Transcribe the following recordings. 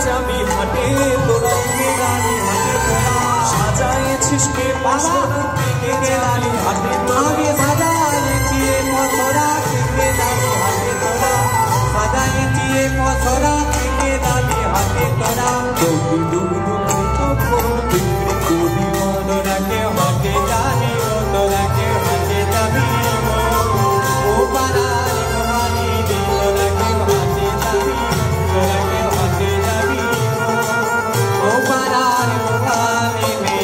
যাবি হাটে তোরা রানী হাটে তোরা সাজাইছিস কে পাশরা কে রানী হাটে আমি সাজাইছি মথরা কে রানী হাটে তোরা সাজাইছি মথরা কে রানী হাটে তোরা ডুবি ডুবি ডুবি তো বিক্রি করি মনরা কে হাটে জানি তোরা কে হাটে যাবি ও পারানি কহানি দিলরা কে হাটে যাবি তোরা কে হাটে যাবি ও পারানি কহানি মে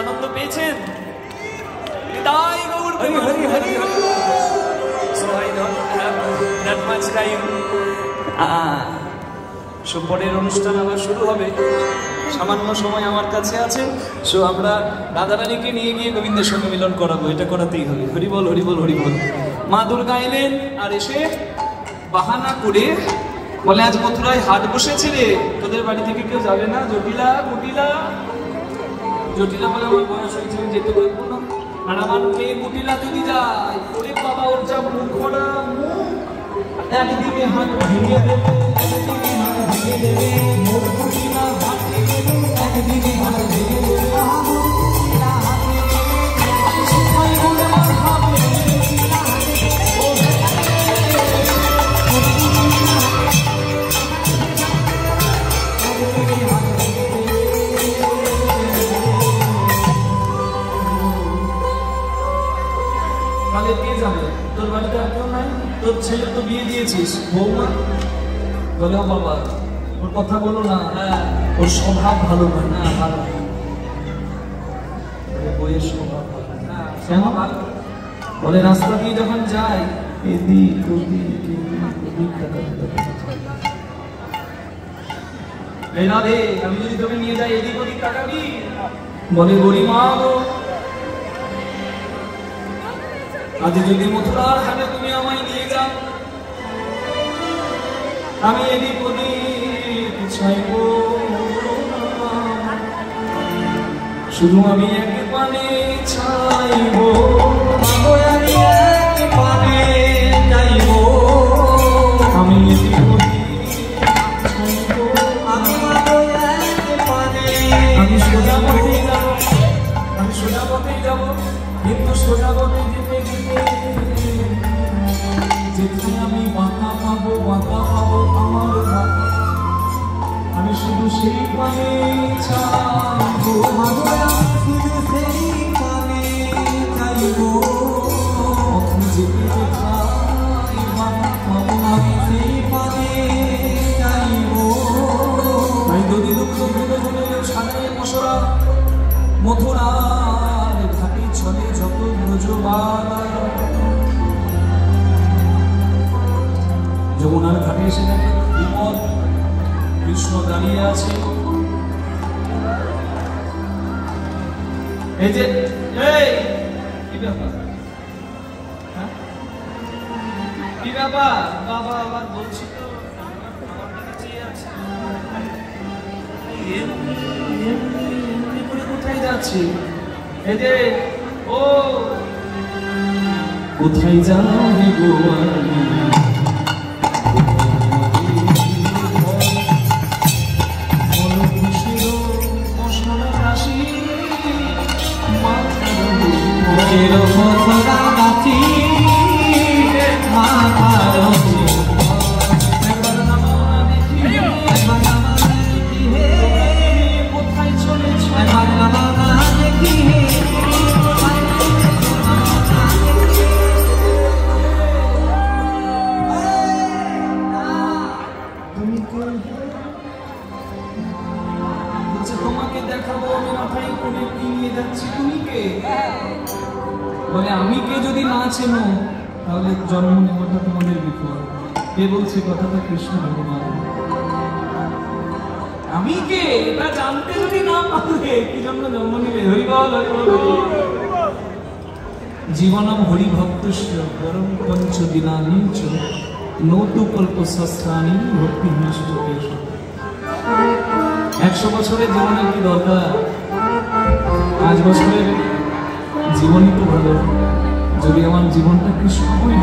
আনন্দ পেয়েছেন হৃদয় Gour Hari Hari Hari so I don't have that much time so পরের অনুষ্ঠান আবার শুরু হবে সামান্য সময় আমার কাছে আছে সো আমরা রাধারানীকে নিয়ে গিয়ে গোবিন্দের সঙ্গে মিলন করাবো এটা করাতেই হবে হরি বল হরি বল হরি বল মা দুর্গা এলেন আর এসে বাহানা করে বলে আজ মথুরায় হাট বসেছে রে তোদের বাড়ি থেকে কেউ যাবে না জটিলা কুটিলা জটিলা বলে আমার বয়স হয়েছে আমি যেতে পারবো না আর আমার মেয়ে কুটিলা যদি যায় ওরে বাবা ওর যা মুখ খোড়া একদিকে হাত ভেঙে দেবে একদিকে হাত ভেঙে দেবে মোর কুটিলা হাত ভেঙে দেবে একদিকে হাত ভেঙে দেবে তোর বাড়িতে আর কেউ নাই তোর ছেলে তো বিয়ে দিয়েছিস বৌমা বলে ও বাবা ওর কথা বলো না ওর স্বভাব ভালো নয় না ভালো বইয়ের স্বভাব কেন বলে রাস্তা দিয়ে যখন যাই এদিক ওদিক এই না রে আমি যদি তোকে নিয়ে যাই এদিক ওদিক তাকাবি বলে গরিমা আজ যদি মথুরার হাটে তুমি আমায় নিয়ে যাও আমি এদিক ওদিক চাইব শুধু আমি এক পানে চাইব আমি এক পানে চাইব আমি এদিক ওদিক চাইব আমি এক পানে আমি সোজা পথে যাব আমি সোজা পথে যাব কিন্তু সোজা পথে যেতে আমি বাঁকা পাবো আমার আমি শুধু সেই পানে চাইবো আমি শুধু সেই পানে চাইবো যেতে চাই বাঁকা পাবো আমি সেই পানে চাইবো তাই যদি দুঃখ ভেবে বলে সাজায় মশরা মথুরার ঘাটে চলে যত ব্রজবালা যমুনার ঘাটে এসে দেখে বিমল কৃষ্ণ দাঁড়িয়ে আছে এই যে কি ব্যাপার কি ব্যাপার বাবা আবার বলছি তো কোথায় যাচ্ছি এই যে ও কোথায় যাবে গো তোমাকে দেখাবো আমি মাথায় করে নিয়ে যাচ্ছি তুমি কে বলে আমি কে যদি না চেনো তাহলে জন্ম নেওয়াটা তোমাদের বিপদ কে বলছে কথাটা কৃষ্ণ ভগবান আমি কে এটা জানতে যদি না পারলে কি জন্য জন্ম নিলে হরি বল জীবনম হরি ভক্তস্য পরম পঞ্চ দিনানি চ নতু কল্প সহস্রাণি ভক্তি নষ্ট 100 বছরের জীবনের কি দরকার 5 বছরের জীবনই তো ভালো যদি আমার জীবনটা কৃষ্ণময়